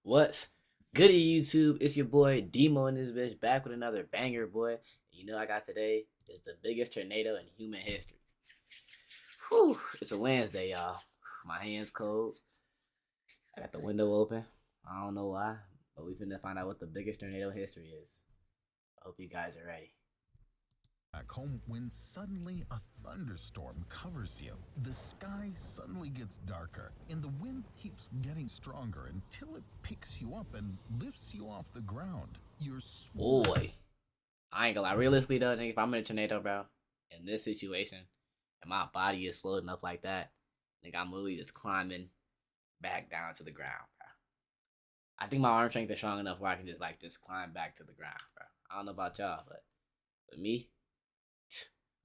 What's goody YouTube? It's your boy Demo in this bitch back with another banger, boy. You know I got today is the biggest tornado in human history. Whew, it's a Wednesday, y'all. My hands cold. I got the window open. I don't know why, but we finna find out what the biggest tornado in history is. I hope you guys are ready. Back home when suddenly a thunderstorm covers you. The sky suddenly gets darker and the wind keeps getting stronger until it picks you up and lifts you off the ground. You're Boy, I ain't gonna lie. Realistically though, nigga, if I'm in a tornado, bro, in this situation, and my body is floating up like that, nigga, I'm literally just climbing back down to the ground, bro. I think my arm strength is strong enough where I can just climb back to the ground, bro. I don't know about y'all, but me,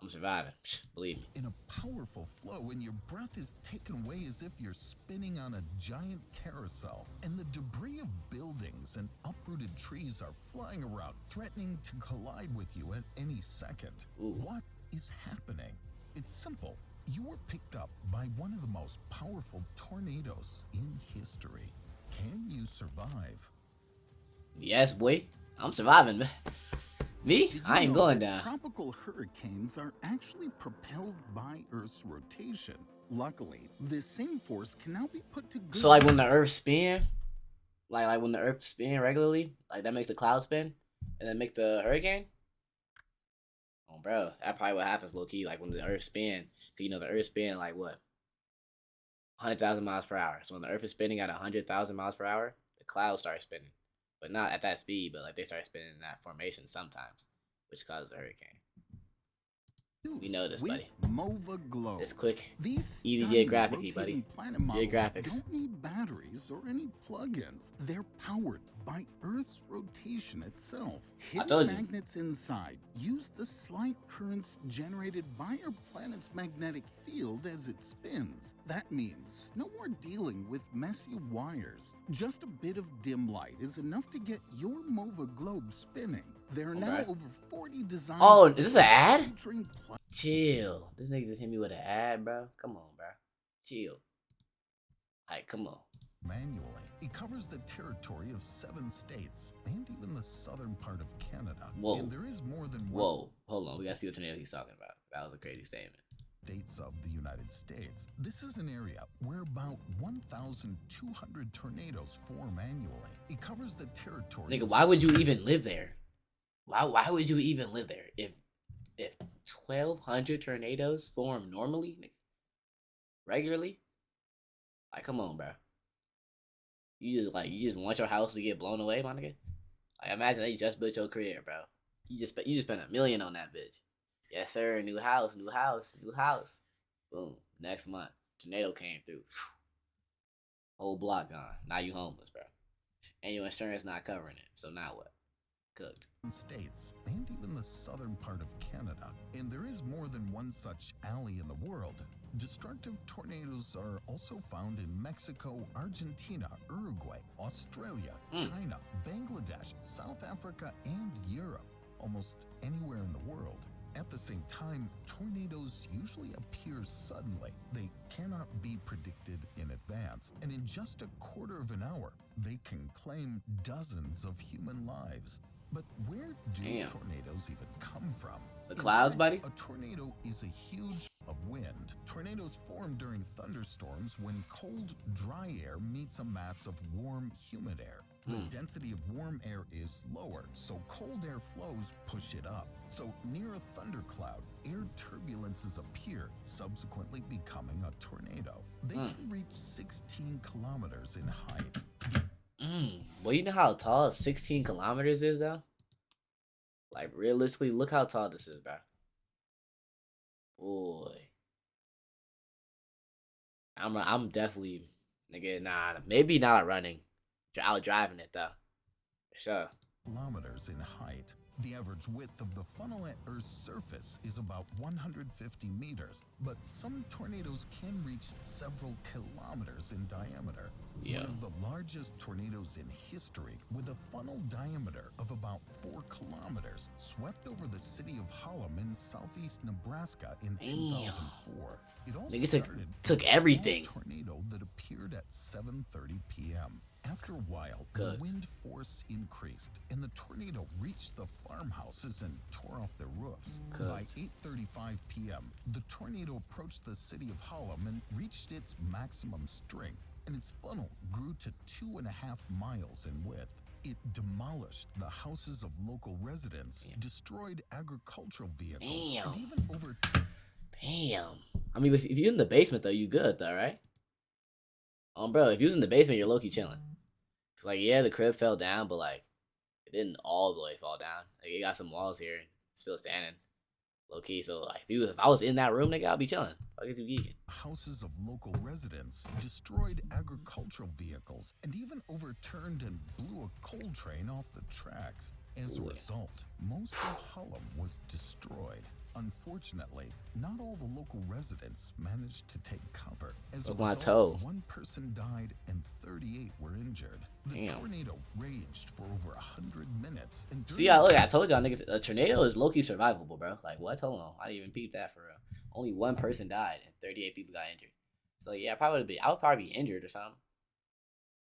I'm surviving. Believe me. in a powerful flow and your breath is taken away as if you're spinning on a giant carousel. And the debris of buildings and uprooted trees are flying around, threatening to collide with you at any second. Ooh. What is happening? It's simple. You were picked up by one of the most powerful tornadoes in history. Can you survive? Yes, boy. I'm surviving, man. Me? Did I you ain't know going that down. Tropical hurricanes are actually propelled by Earth's rotation. Luckily, this same force can now be put to good So like when the Earth spin, like when the Earth spin regularly, like that makes the cloud spin, and then make the hurricane. Oh, bro, that probably what happens low key. Like when the Earth spin, 'cause you know the Earth spin like what, 100,000 miles per hour. So when the Earth is spinning at 100,000 miles per hour, the clouds start spinning, but not at that speed. But like they start spinning in that formation sometimes, which causes a hurricane. We know this, with buddy. MOVA globes. It's quick, These easy stunning geographically, buddy. rotating planet models Geographics. don't need batteries or any plugins. They're powered by Earth's rotation itself. Hidden told you. magnets inside use the slight currents generated by our planet's magnetic field as it spins. That means no more dealing with messy wires. Just a bit of dim light is enough to get your MOVA globe spinning. There are now Okay. over 40 designs. Oh, is this an ad? featuring Chill. This nigga just hit me with an ad, bro. Come on, bro. Chill. Alright, come on. Manually. It covers the territory of 7 states and even the southern part of Canada. Whoa. And there is more than one Whoa, hold on. We gotta see what tornado he's talking about. That was a crazy statement. states of the United States. This is an area where about 1,200 tornadoes form annually. It covers the territory. Nigga, of why would you even live there? Why would you even live there if 1,200 tornadoes form normally, nigga? Regularly? Like, come on, bro. You just want your house to get blown away, my nigga? Like, imagine they just built your crib, bro. You just spent $1 million on that bitch. Yes, sir. New house, new house, new house. Boom. Next month, tornado came through. Whole block gone. Now you homeless, bro. And your insurance not covering it. So now what? Cooked. states and even the southern part of Canada. And there is more than one such alley in the world. Destructive tornadoes are also found in Mexico, Argentina, Uruguay, Australia, China, Bangladesh, South Africa, and Europe. Almost anywhere in the world. At the same time, tornadoes usually appear suddenly. They cannot be predicted in advance, and in just a quarter of an hour, they can claim dozens of human lives. But where do Damn. tornadoes even come from? The In clouds, fact, buddy? A tornado is a huge of wind. Tornadoes form during thunderstorms when cold, dry air meets a mass of warm, humid air. The density of warm air is lower, so cold air flows push it up. So near a thundercloud, air turbulences appear, subsequently becoming a tornado. They can reach 16 kilometers in height. Well, you know how tall 16 kilometers is, though? Like, realistically, look how tall this is, bro. Boy. I'm definitely, nigga, nah, maybe not running. Out driving it, though. For sure. Kilometers in height. The average width of the funnel at Earth's surface is about 150 meters, but some tornadoes can reach several kilometers in diameter. Yeah. One of the largest tornadoes in history, with a funnel diameter of about 4 kilometers, swept over the city of Hallam in southeast Nebraska in 2004. It all Nigga started took with a everything. small tornado that appeared at 7:30 p.m. After a while, the wind force increased, and the tornado reached the farmhouses and tore off their roofs. By 8:35 p.m., the tornado approached the city of Harlem and reached its maximum strength, and its funnel grew to 2.5 miles in width. It demolished the houses of local residents, destroyed agricultural vehicles, and even over... Damn. I mean, if you're in the basement, though, you good, though, right? Bro, if you was in the basement, you're low-key chilling. Cause, like, yeah, the crib fell down, but, like, it didn't all the way fall down. Like, it got some walls here, still standing, low-key. So, like, if I was in that room, nigga, I'd be chilling. I guess you geeking. Houses of local residents, destroyed agricultural vehicles, and even overturned and blew a coal train off the tracks. As a result, most of Harlem was destroyed. Unfortunately, not all the local residents managed to take cover. As a result, one person died and 38 were injured. The tornado raged for over 100 minutes. And see, I told y'all niggas, a tornado is low-key survivable, bro. Like, what? Hold on. I didn't even peep that for real. Only one person died and 38 people got injured. So, yeah, I would probably be injured or something.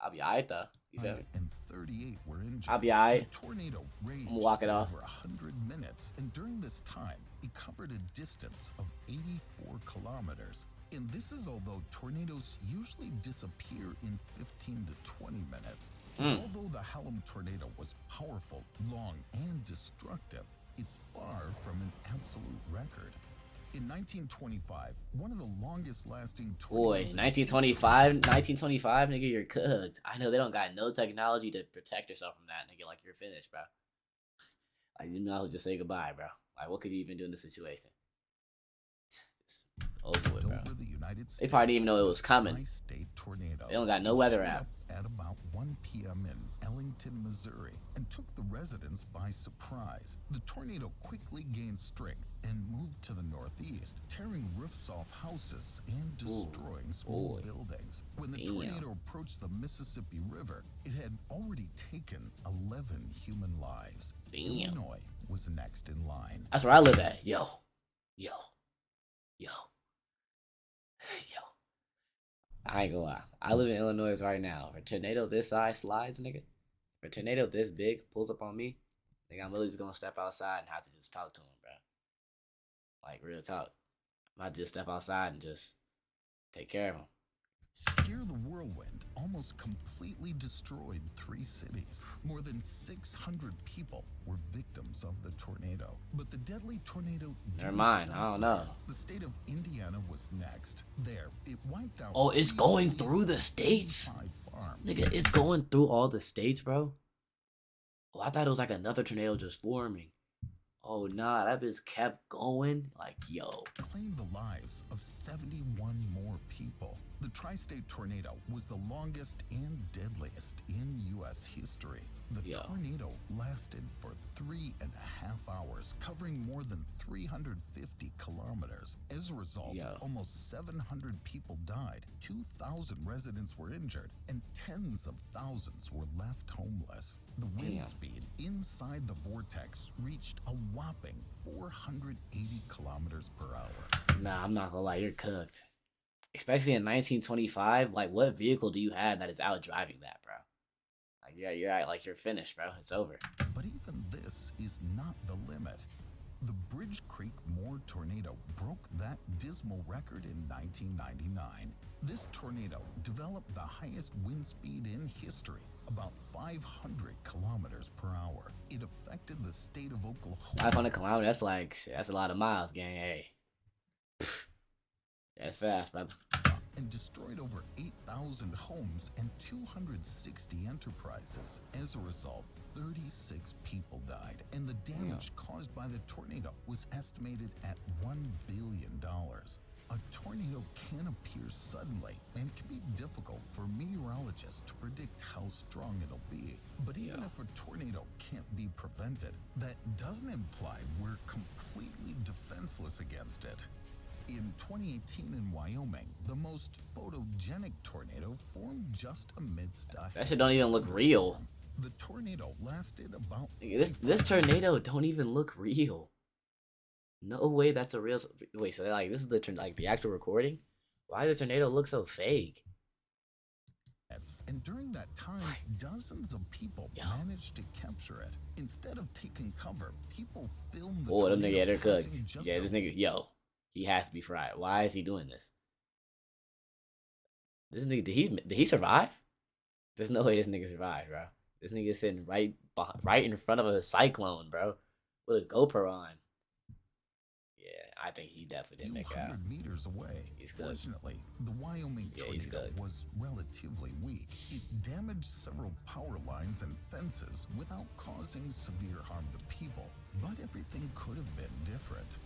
I'll be alright, though. You feel me? And 38 were injured. I'll be alright. The tornado raged I'm gonna walk it off. For 100 minutes, and during this time, it covered a distance of 84 kilometers. And this is although tornadoes usually disappear in 15 to 20 minutes. Although the Harlem tornado was powerful, long, and destructive, it's far from an absolute record. In 1925, one of the longest lasting tornadoes... Boy, 1925, nigga, you're cooked. I know they don't got no technology to protect yourself from that, nigga. Like, you're finished, bro. Like, you know, just say goodbye, bro. Like, what could you even do in this situation? Just over with, bro. They probably didn't even know it was coming. They don't got no weather app. At about 1 p.m. in Ellington, Missouri, and took the residents by surprise. The tornado quickly gained strength and moved to the northeast, tearing roofs off houses and destroying small buildings. When the tornado approached the Mississippi River, it had already taken 11 human lives. Illinois was next in line. That's where I live at. Yo. I ain't gonna lie. I live in Illinois right now. If a tornado this size slides, nigga, if a tornado this big pulls up on me, nigga, I'm literally just gonna step outside and have to just talk to him, bro. Like, real talk. I might just step outside and just take care of him. Here, the whirlwind almost completely destroyed 3 cities. More than 600 people were victims of the tornado. But the deadly tornado... Never mind, I don't know. The state of Indiana was next. There, it wiped out... Oh, it's going through the states? Nigga, it's going through all the states, bro? Oh, I thought it was like another tornado just forming. Oh, nah, that bitch kept going. Like, yo. Claimed the lives of 71 more people. The tri-state tornado was the longest and deadliest in U.S. history. The tornado lasted for 3.5 hours, covering more than 350 kilometers. As a result, almost 700 people died, 2,000 residents were injured, and tens of thousands were left homeless. The wind speed inside the vortex reached a whopping 480 kilometers per hour. Nah, I'm not gonna lie, you're cooked. Especially in 1925, like, what vehicle do you have that is out driving that, bro? Like, you're right, like, you're finished, bro. It's over. But even this is not the limit. The Bridge Creek Moore tornado broke that dismal record in 1999. This tornado developed the highest wind speed in history, about 500 kilometers per hour. It affected the state of Oklahoma. 500 kilometers, that's a lot of miles, gang. Hey. That's fast, brother. And destroyed over 8,000 homes and 260 enterprises. As a result, 36 people died, and the damage caused by the tornado was estimated at $1 billion. A tornado can appear suddenly and can be difficult for meteorologists to predict how strong it'll be. But even if a tornado can't be prevented, that doesn't imply we're completely defenseless against it. In 2018 in Wyoming, the most photogenic tornado formed just amidst a... That shit don't even look real. The tornado lasted about... This tornado don't even look real. No way that's a real... Wait, so like this is the actual recording? Why does the tornado look so fake? And during that time, dozens of people managed to capture it. Instead of taking cover, people filmed the Oh, them nigga, tornado yeah, they're cooked. passing just Yeah, this nigga, yo, he has to be fried. Why is he doing this? This nigga, did he survive? There's no way this nigga survived, bro. This nigga sitting right in front of a cyclone, bro, with a GoPro on. Yeah, I think he definitely didn't make it out. 200 meters away. Fortunately, the Wyoming tornado was relatively weak. It damaged several power lines and fences without causing severe harm to people. But everything could have been different.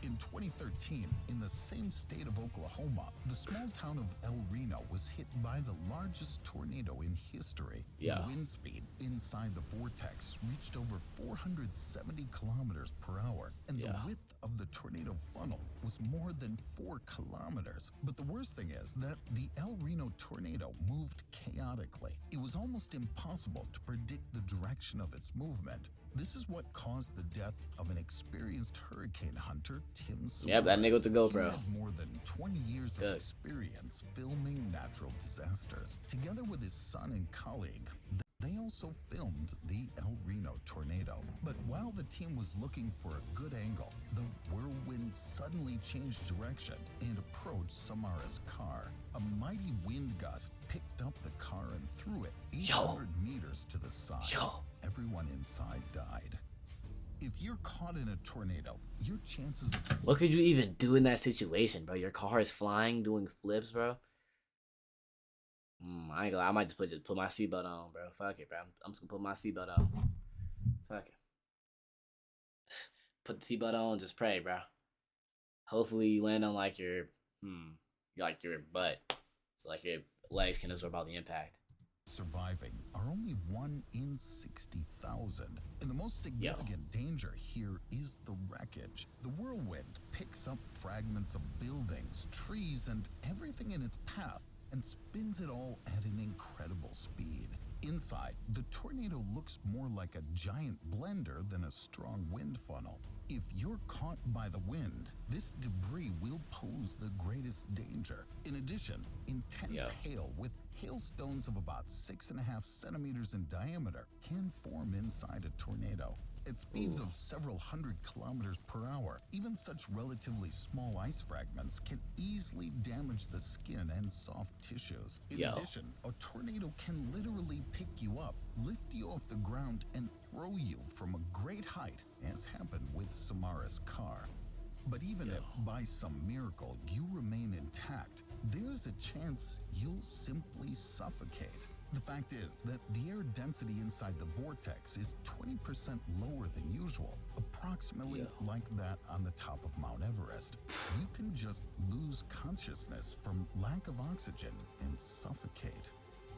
In 2013, in the same state of Oklahoma, the small town of El Reno was hit by the largest tornado in history. Yeah. The wind speed inside the vortex reached over 470 kilometers per hour, and the width of the tornado funnel was more than 4 kilometers. But the worst thing is that the El Reno tornado moved chaotically. It was almost impossible to predict the direction of its movement. This is what caused the death of an experienced hurricane hunter, Tim Samaras. Yep, that nigga with the GoPro. He had more than 20 years of experience filming natural disasters. Together with his son and colleague, they also filmed the El Reno tornado. But while the team was looking for a good angle, the whirlwind suddenly changed direction and approached Samara's car. A mighty wind gust picked up the car and threw it 800 meters to the side. Everyone inside died. If you're caught in a tornado, your chances of... What could you even do in that situation, bro? Your car is flying, doing flips, bro. I ain't gonna. I might just put my seatbelt on, bro. Fuck it, bro. I'm just gonna put my seatbelt on. Fuck it. Put the seatbelt on. Just pray, bro. Hopefully you land on like your butt, so like your legs can absorb all the impact. Surviving are only 1 in 60,000. And the most significant danger here is the wreckage. The whirlwind picks up fragments of buildings, trees, and everything in its path and spins it all at an incredible speed. Inside, the tornado looks more like a giant blender than a strong wind funnel. If you're caught by the wind, this debris will pose the greatest danger. In addition, intense hail with hailstones of about 6.5 centimeters in diameter can form inside a tornado. At speeds of several hundred kilometers per hour, even such relatively small ice fragments can easily damage the skin and soft tissues. In addition, a tornado can literally pick you up, lift you off the ground, and throw you from a great height, as happened with Samara's car. But even if, by some miracle, you remain intact, there's a chance you'll simply suffocate. The fact is that the air density inside the vortex is 20% lower than usual, approximately like that on the top of Mount Everest. You can just lose consciousness from lack of oxygen and suffocate.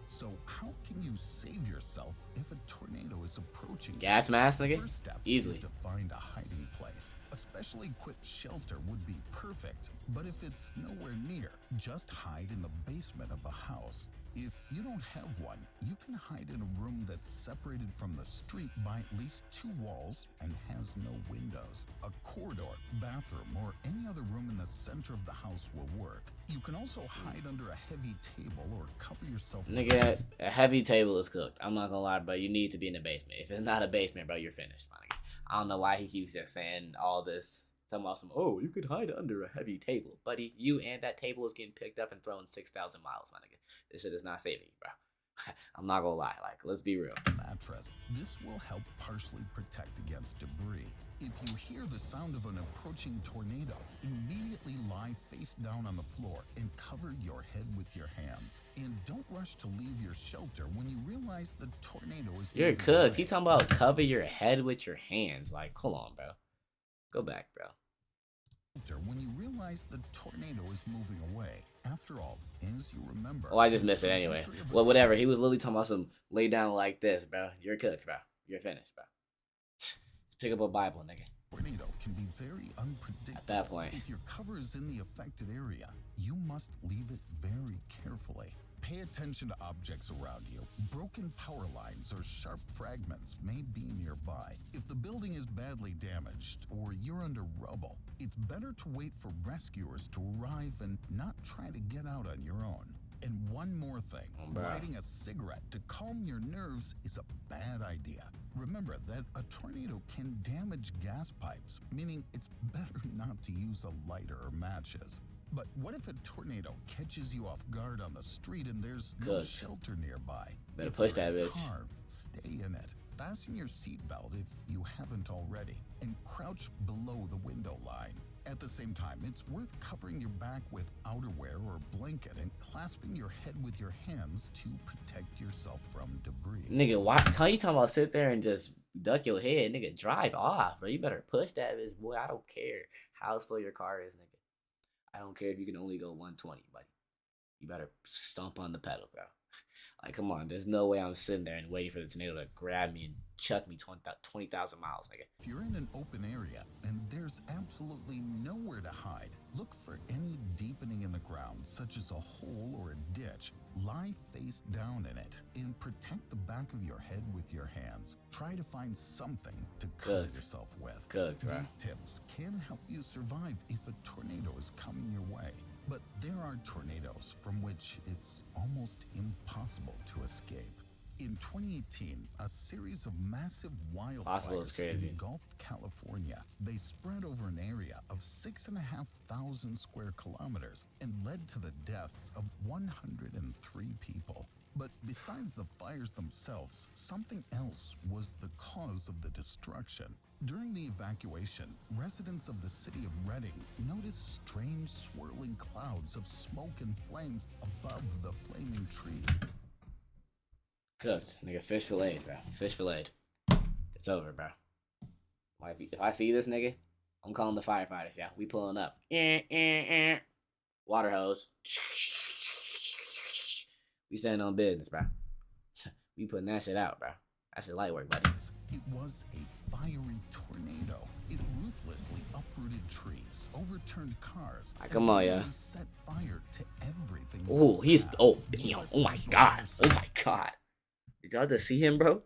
So how can you save yourself if a tornado is approaching? Gas mask, nigga? First step Easily. is to find a hiding place. A specially equipped shelter would be perfect, but if it's nowhere near, just hide in the basement of a house. If you don't have one, you can hide in a room that's separated from the street by at least 2 walls and has no windows. A corridor, bathroom, or any other room in the center of the house will work. You can also hide under a heavy table or cover yourself. Nigga, a heavy table is cooked. I'm not gonna lie, bro. You need to be in the basement. If it's not a basement, bro, you're finished. I don't know why he keeps just saying all this. Talking about you could hide under a heavy table. Buddy, you and that table is getting picked up and thrown 6,000 miles, my nigga. This shit is not saving you, bro. I'm not gonna lie. Like, let's be real. Mattress. This will help partially protect against debris. If you hear the sound of an approaching tornado, immediately lie face down on the floor and cover your head with your hands. And don't rush to leave your shelter when you realize the tornado is You're moving cooked. away. He talking about cover your head with your hands. Like, hold on, bro. Go back, bro. When you realize the tornado is moving away. After all, as you remember... Oh, I just missed it anyway. Well, whatever. He was literally talking about some lay down like this, bro. You're cooked, bro. You're finished, bro. Just pick up a Bible, nigga. Tornado can be very unpredictable. At that point. If your cover is in the affected area, you must leave it very carefully. Pay attention to objects around you. Broken power lines or sharp fragments may be nearby. If the building is badly damaged or you're under rubble, it's better to wait for rescuers to arrive and not try to get out on your own. And one more thing, Oh, bro. lighting a cigarette to calm your nerves is a bad idea. Remember that a tornado can damage gas pipes, meaning it's better not to use a lighter or matches. But what if a tornado catches you off guard on the street and there's no Good. shelter nearby? Better If push you're in that a bitch. car, stay in it. Fasten your seatbelt if you haven't already, and crouch below the window line. At the same time, it's worth covering your back with outerwear or blanket and clasping your head with your hands to protect yourself from debris. Nigga, why? Tell you talking about sit there and just duck your head, nigga. Drive off, bro. You better push that bitch, boy. I don't care how slow your car is, nigga. I don't care if you can only go 120, buddy. You better stomp on the pedal, bro. Like, come on. There's no way I'm sitting there and waiting for the tornado to grab me and chuck me 20,000 miles, nigga. If you're in an open area and there's absolutely nowhere to hide, look for any deepening in the ground, such as a hole or a ditch. Lie face down in it and protect the back of your head with your hands. Try to find something to cover Good. yourself with. Good, bro. These tips can help you survive if a tornado is coming your way. But there are tornadoes from which it's almost impossible to escape. In 2018, a series of massive Possible is wildfires crazy. engulfed California. They spread over an area of 6,500 square kilometers and led to the deaths of 103 people. But besides the fires themselves, something else was the cause of the destruction. During the evacuation, residents of the city of Redding noticed strange swirling clouds of smoke and flames above the flaming tree. Cooked, nigga. Fish filleted, bro. Fish filleted. It's over, bro. Like, if I see this nigga, I'm calling the firefighters. Yeah, we pulling up. Water hose. We standing on business, bro. We putting that shit out, bro. That shit light work, buddy. It was a fiery tornado. It ruthlessly uprooted trees, overturned cars, Ah, come on, yeah. literally set fire to everything. in Oh, its he's. path. Oh, The damn. US Oh my National god. Weather Oh Service my god. Did y'all just see him, bro?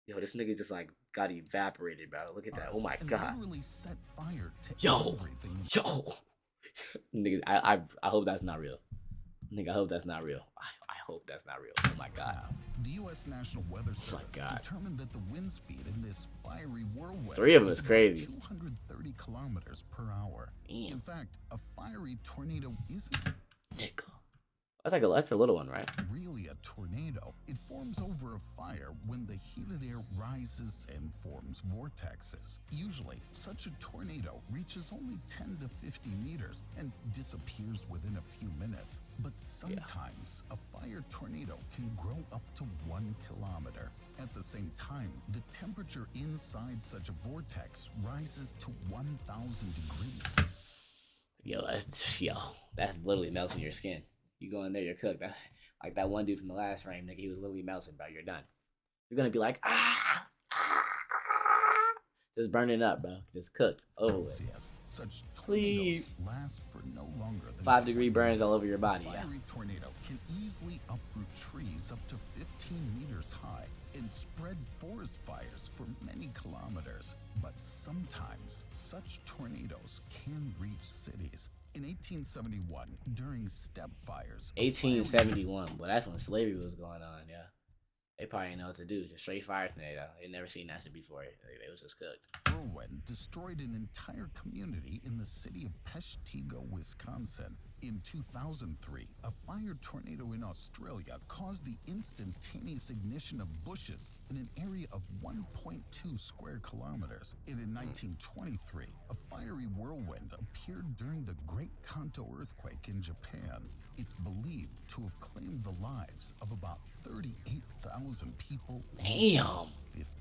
Yo, this nigga just like got evaporated, bro. Look at that. Oh my and god. literally set fire to Yo. everything. in Yo. Nigga, I hope that's not real. Nigga, I hope that's not real. I hope that's not real. Oh my god. path. The U.S. National Weather Service God. determined that the wind speed in this fiery whirlwind Three of was us about crazy. 230 kilometers per hour. Damn. In fact, a fiery tornado isn't Nigga. That's a little one, right? really a tornado. It forms over a fire when the heated air rises and forms vortexes. Usually, such a tornado reaches only 10 to 50 meters and disappears within a few minutes. But sometimes a fire tornado can grow up to 1 kilometer. At the same time, the temperature inside such a vortex rises to 1,000 degrees. That's literally melting your skin. You go in there, you're cooked. Like that one dude from the last frame, nigga, he was literally melting, bro. You're done. You're gonna be like, just burning up, bro. Just cooked. Over with. Yes, such Please. tornadoes last for no longer than 5-degree 20 burns all minutes. over your body, A yeah. fiery tornado can easily uproot trees up to 15 meters high and spread forest fires for many kilometers. But sometimes such tornadoes can reach cities. In 1871, during steppe fires, a fiery 1871. Well, that's when slavery was going on, yeah. They probably didn't know what to do. Just straight fire tornado. They never seen that shit before. They was just cooked. whirlwind destroyed an entire community in the city of Peshtigo, Wisconsin. In 2003, a fire tornado in Australia caused the instantaneous ignition of bushes in an area of 1.2 square kilometers. And in 1923, a fiery whirlwind appeared during the Great Kanto earthquake in Japan. It's believed to have claimed the lives of about 38,000 people in Damn. just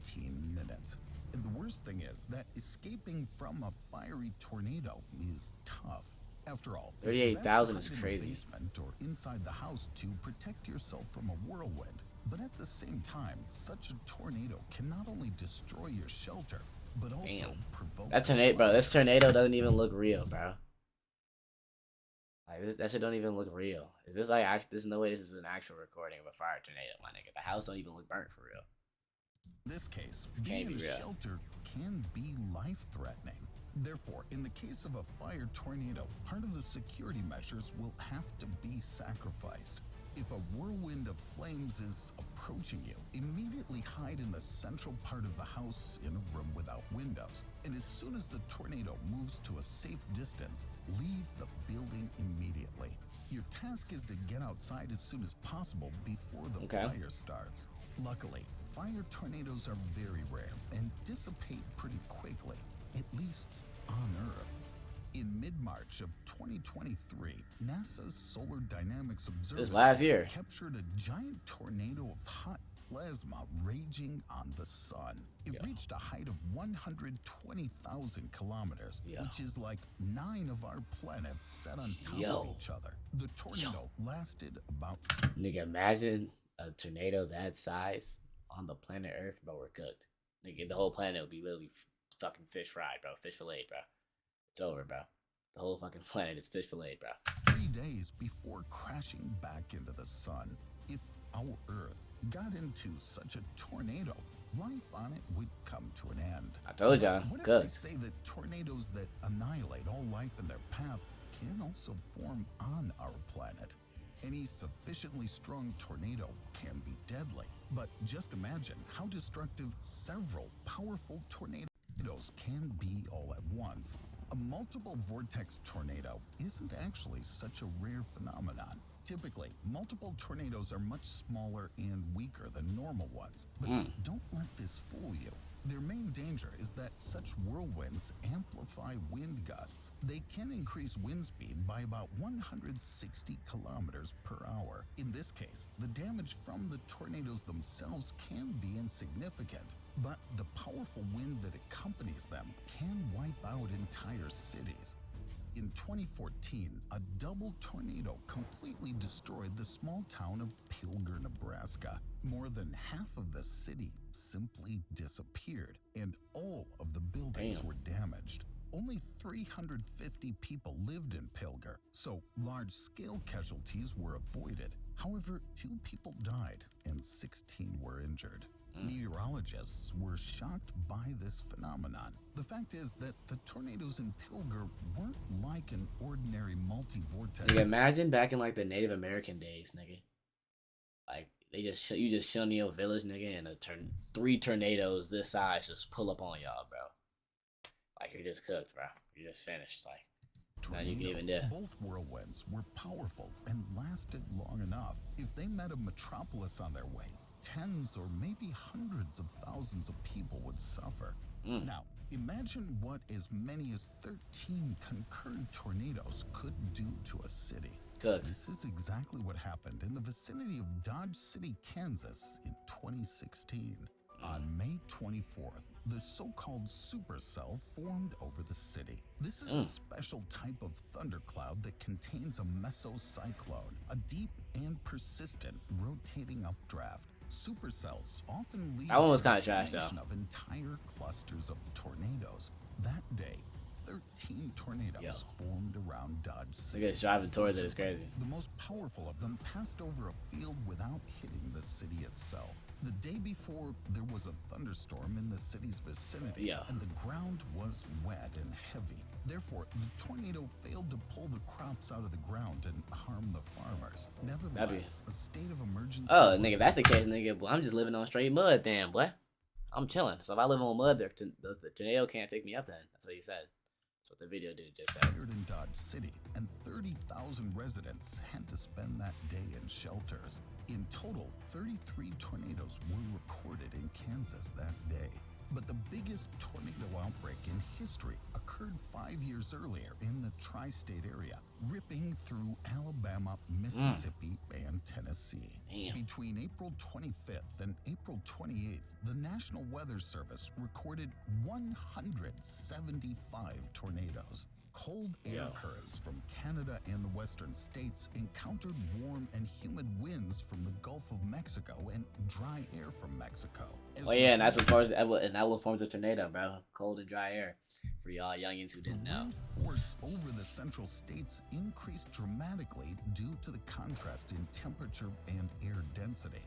15 minutes. And the worst thing is that escaping from a fiery tornado is tough. After all, it's 38,000 best is to hide in crazy. the basement or inside the house to protect yourself from a whirlwind. But at the same time, such a tornado can not only destroy your shelter, but also Damn. provoke That tornado, bro. This tornado doesn't even look real, bro. Like that shit don't even look real. Is this like there's no way this is an actual recording of a fire tornado, my nigga. The house don't even look burnt for real. In this case, This being can't in be a real. shelter can be life-threatening. Therefore, in the case of a fire tornado, part of the security measures will have to be sacrificed. If a whirlwind of flames is approaching you, immediately hide in the central part of the house in a room without windows. And as soon as the tornado moves to a safe distance, leave the building immediately. Your task is to get outside as soon as possible before the fire starts. Luckily, fire tornadoes are very rare and dissipate pretty quickly, at least on Earth. In mid-March of 2023, NASA's Solar Dynamics Observatory captured a giant tornado of hot plasma raging on the sun. It reached a height of 120,000 kilometers, which is like 9 of our planets set on top of each other. The tornado lasted about... Nigga, imagine a tornado that size on the planet Earth, bro. We're cooked. Nigga, the whole planet would be literally fucking fish fried, bro. Fish filleted, bro. It's over, bro. The whole fucking planet is fish filleted, bro. 3 days before crashing back into the sun, if our Earth got into such a tornado, life on it would come to an end. I told y'all. What if they say that tornadoes that annihilate all life in their path can also form on our planet? Any sufficiently strong tornado can be deadly, but just imagine how destructive several powerful tornadoes can be all at once. A multiple vortex tornado isn't actually such a rare phenomenon. Typically, multiple tornadoes are much smaller and weaker than normal ones, but don't let this fool you. Their main danger is that such whirlwinds amplify wind gusts. They can increase wind speed by about 160 kilometers per hour. In this case, the damage from the tornadoes themselves can be insignificant, but the powerful wind that accompanies them can wipe out entire cities. In 2014, a double tornado completely destroyed the small town of Pilger, Nebraska. More than half of the city simply disappeared, and all of the buildings were damaged. Only 350 people lived in Pilger, so large-scale casualties were avoided. However, 2 people died and 16 were injured. Meteorologists were shocked by this phenomenon. The fact is that the tornadoes in Pilger weren't like an ordinary multi-vortex. Nigga, imagine back in like the Native American days, nigga. Like you just shun your village, nigga, and 3 tornadoes this size just pull up on y'all, bro. Like you're just cooked, bro. You're just finished. Like now you can even death. Both whirlwinds were powerful and lasted long enough. If they met a metropolis on their way, tens or maybe hundreds of thousands of people would suffer. Now, imagine what as many as 13 concurrent tornadoes could do to a city. This is exactly what happened in the vicinity of Dodge City, Kansas in 2016. On May 24th, the so-called supercell formed over the city. This is a special type of thundercloud that contains a mesocyclone, a deep and persistent rotating updraft. Supercells often lead that one was to kind the of trash, though. formation of entire clusters of tornadoes. That day, 13 tornadoes formed around Dodge City. Look at driving towards it, it's crazy. The most powerful of them passed over a field without hitting the city itself. The day before, there was a thunderstorm in the city's vicinity, and the ground was wet and heavy. Therefore, the tornado failed to pull the crops out of the ground and harm the farmers. Nevertheless, a state of emergency... Oh, nigga, that's the case, nigga. Well, I'm just living on straight mud then, boy. I'm chilling. So if I live on mud, the tornado can't pick me up then. That's what he said. That's what the video dude just said. In Dodge City, and 30,000 residents had to spend that day in shelters. In total, 33 tornadoes were recorded in Kansas that day. But the biggest tornado outbreak in history occurred 5 years earlier in the tri-state area, ripping through Alabama, Mississippi, and Tennessee. Between April 25th and April 28th, the National Weather Service recorded 175 tornadoes. Cold air currents from Canada and the western states encountered warm and humid winds from the Gulf of Mexico and dry air from Mexico. And that's what forms a tornado, bro. Cold and dry air. For y'all youngins who didn't know. Wind force over the central states increased dramatically due to the contrast in temperature and air density.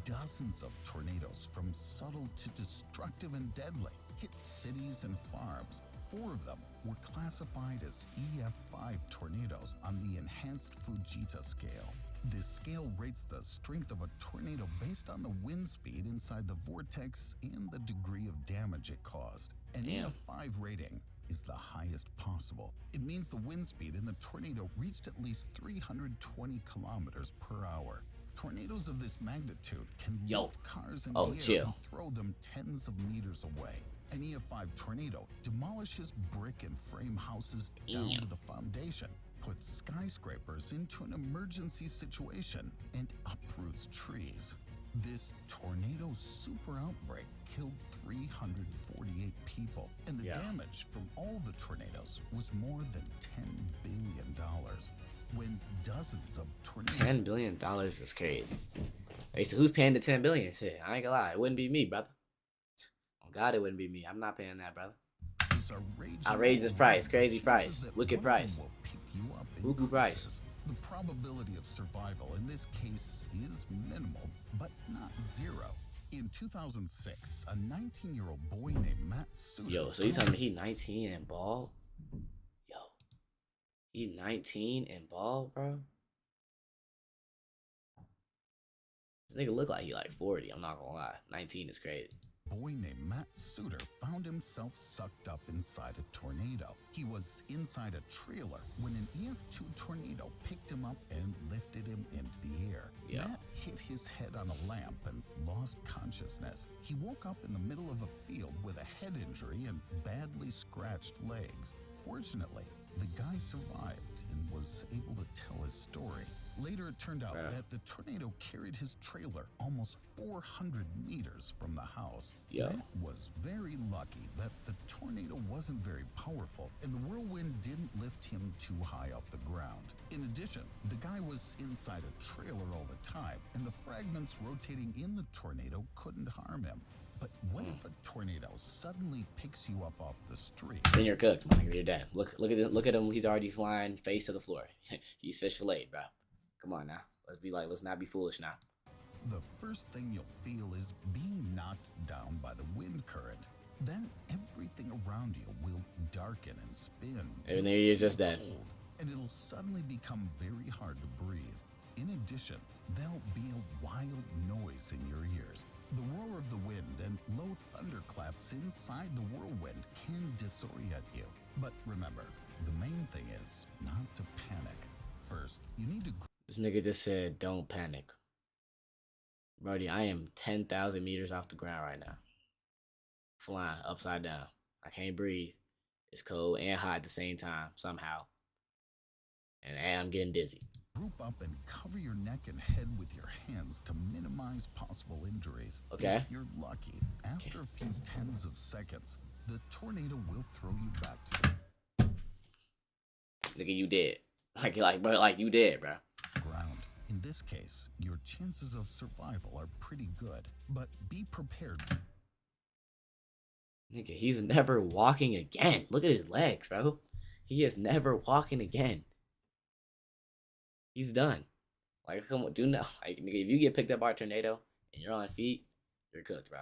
Dozens of tornadoes, from subtle to destructive and deadly, hit cities and farms. 4 of them were classified as EF5 tornadoes on the enhanced Fujita scale. This scale rates the strength of a tornado based on the wind speed inside the vortex and the degree of damage it caused. An EF5 rating is the highest possible. It means the wind speed in the tornado reached at least 320 kilometers per hour. Tornadoes of this magnitude can lift cars in the air and throw them tens of meters away. An EF5 tornado demolishes brick and frame houses down to the foundation, puts skyscrapers into an emergency situation, and uproots trees. This tornado super outbreak killed 348 people, and the damage from all the tornadoes was more than $10 billion. When dozens of tornadoes... $10 billion is crazy. Hey, so who's paying the $10 billion? Shit, I ain't gonna lie, it wouldn't be me, brother. Oh God, it wouldn't be me. I'm not paying that, brother. Outrageous price, crazy price, wicked price, Wuku price. The probability of survival in this case is minimal, but not zero. In 2006, a 19-year-old boy named Matt Suter... Yo, so you telling me he 19 and bald? Yo, he 19 and bald, bro? This nigga look like he like 40, I'm not gonna lie. 19 is crazy. Boy named Matt Suter found himself sucked up inside a tornado. He was inside a trailer when an EF2 tornado picked him up and lifted him into the air. Matt hit his head on a lamp and lost consciousness. He woke up in the middle of a field with a head injury and badly scratched legs. Fortunately, the guy survived and was able to tell his story. Later, it turned out that the tornado carried his trailer almost 400 meters from the house. Matt was very lucky that the tornado wasn't very powerful and the whirlwind didn't lift him too high off the ground. In addition, the guy was inside a trailer all the time, and the fragments rotating in the tornado couldn't harm him. But what if a tornado suddenly picks you up off the street? Then you're cooked, man. You're dead. Look at him. He's already flying face to the floor. He's fish filleted, bro. Come on now. Let's not be foolish now. The first thing you'll feel is being knocked down by the wind current. Then everything around you will darken and spin. And then you're just dead. And it'll suddenly become very hard to breathe. In addition, there'll be a wild noise in your ears. The roar of the wind and low thunderclaps inside the whirlwind can disorient you. But remember, the main thing is not to panic. First, you need to... This nigga just said, don't panic. Brody, I am 10,000 meters off the ground right now. Flying upside down. I can't breathe. It's cold and hot at the same time, somehow. And I'm getting dizzy. Group up and cover your neck and head with your hands to minimize possible injuries. Okay. If you're lucky, after a few tens of seconds, the tornado will throw you back to the... Nigga, you dead. Like you dead, bro. Ground. In this case, your chances of survival are pretty good, but be prepared. Nigga, he's never walking again. Look at his legs, bro. He is never walking again. He's done. Like, come on, do not. Like, nigga, if you get picked up by a tornado and you're on feet, you're cooked, bro.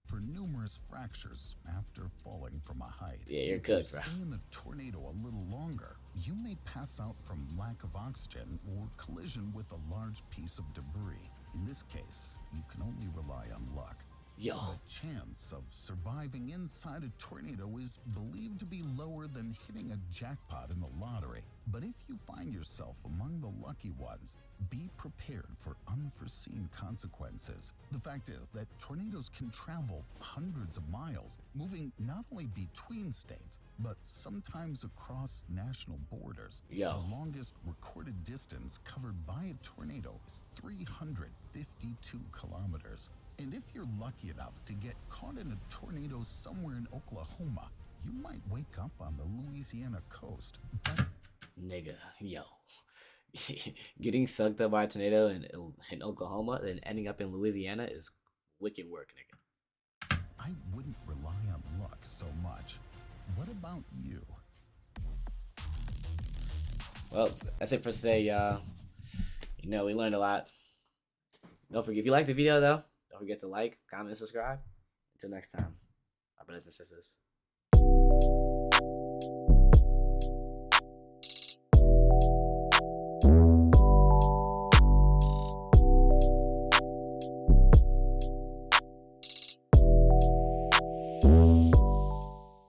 For numerous fractures after falling from a height. Yeah, you're cooked, bro. If you stay in the tornado a little longer, you may pass out from lack of oxygen or collision with a large piece of debris. In this case, you can only rely on luck. Yo. The chance of surviving inside a tornado is believed to be lower than hitting a jackpot in the lottery. But if you find yourself among the lucky ones, be prepared for unforeseen consequences. The fact is that tornadoes can travel hundreds of miles, moving not only between states, but sometimes across national borders. Yo. The longest recorded distance covered by a tornado is 352 kilometers. And if you're lucky enough to get caught in a tornado somewhere in Oklahoma, you might wake up on the Louisiana coast. But nigga, yo. Getting sucked up by a tornado in Oklahoma and ending up in Louisiana is wicked work, nigga. I wouldn't rely on luck so much. What about you? Well, that's it for today, y'all. You know, we learned a lot. Don't forget, if you liked the video, though, don't forget to like, comment, and subscribe. Until next time, my brothers and sisters. Bye.